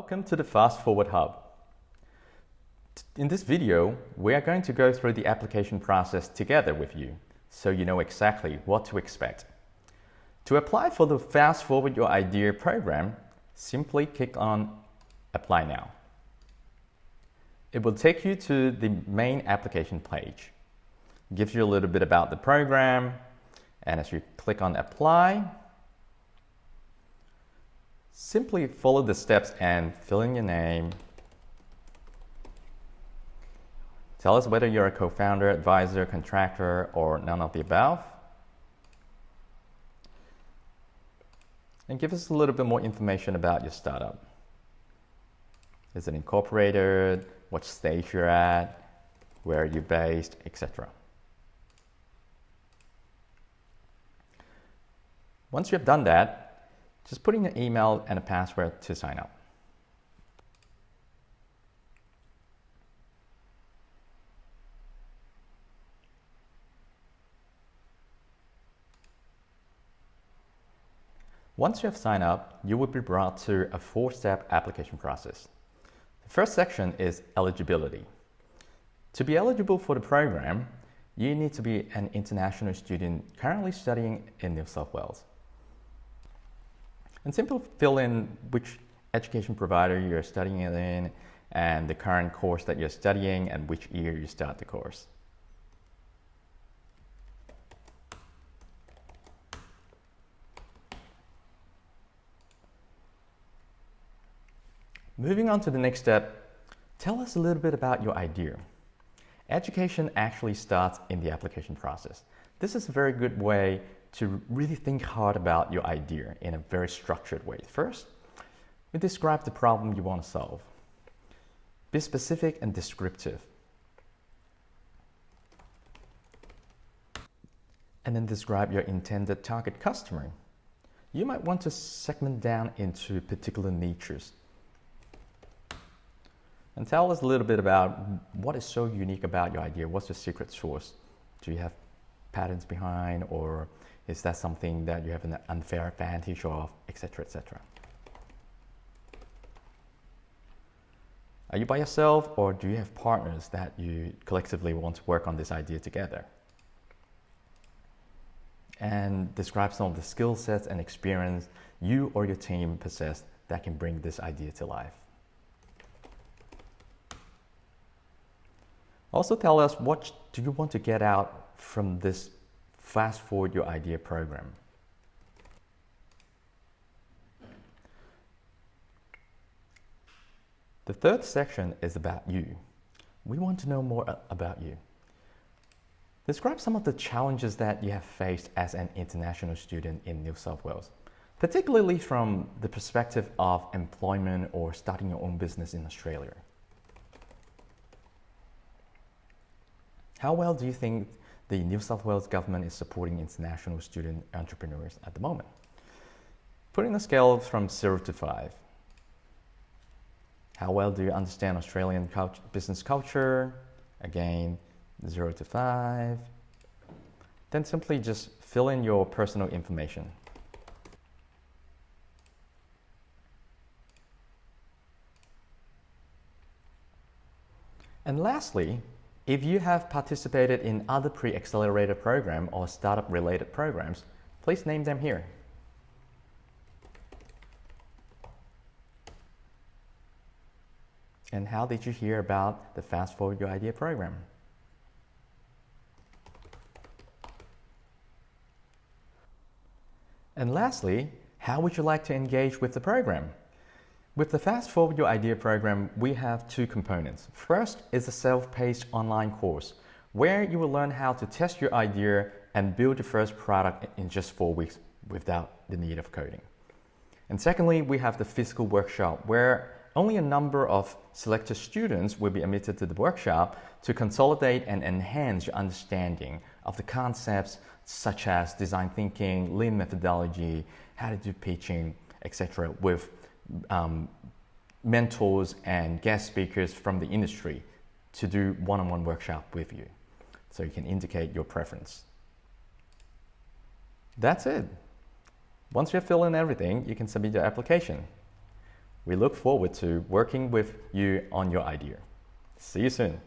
Welcome to the Fast Forward Hub. In this video, we are going to go through the application process together with you, so you know exactly what to expect. To apply for the Fast Forward Your Idea program, simply click on Apply Now. It will take you to the main application page. It gives you a little bit about the program, and as you click on Apply, simply follow the steps and fill in your name. Tell us whether you're a co-founder, advisor, contractor, or none of the above. And give us a little bit more information about your startup. Is it incorporated? What stage you're at? Where are you based? Etc. Once you've done that, just put in your email and a password to sign up. Once you have signed up, you will be brought to a 4-step application process. The first section is eligibility. To be eligible for the program, you need to be an international student currently studying in New South Wales. And simply fill in which education provider you're studying in and the current course that you're studying and which year you start the course. Moving on to the next step, tell us a little bit about your idea. Education actually starts in the application process. This is a very good way to really think hard about your idea in a very structured way. First, we describe the problem you want to solve. Be specific and descriptive. And then describe your intended target customer. You might want to segment down into particular niches. And tell us a little bit about what is so unique about your idea. What's your secret sauce? Do you have patterns behind, or is that something that you have an unfair advantage of, etc., etc.? Are you by yourself, or do you have partners that you collectively want to work on this idea together? And describe some of the skill sets and experience you or your team possess that can bring this idea to life. Also tell us, what do you want to get out from this Fast Forward Your Idea program? The third section is about you. We want to know more about you. Describe some of the challenges that you have faced as an international student in New South Wales, particularly from the perspective of employment or starting your own business in Australia. How well do you think the New South Wales Government is supporting international student entrepreneurs at the moment? Put in a scale from 0 to 5. How well do you understand Australian business culture? Again, 0 to 5. Then simply just fill in your personal information. And lastly, if you have participated in other pre-accelerator program or startup related programs, please name them here. And how did you hear about the Fast Forward Your Idea program? And lastly, how would you like to engage with the program? With the Fast Forward Your Idea program, we have 2 components. First is a self-paced online course where you will learn how to test your idea and build your first product in just 4 weeks without the need of coding. And secondly, we have the physical workshop where only a number of selected students will be admitted to the workshop to consolidate and enhance your understanding of the concepts such as design thinking, lean methodology, how to do pitching, etc. with mentors and guest speakers from the industry to do one-on-one workshop with you, so you can indicate your preference. That's it. Once you fill in everything, you can submit your application. We look forward to working with you on your idea. See you soon.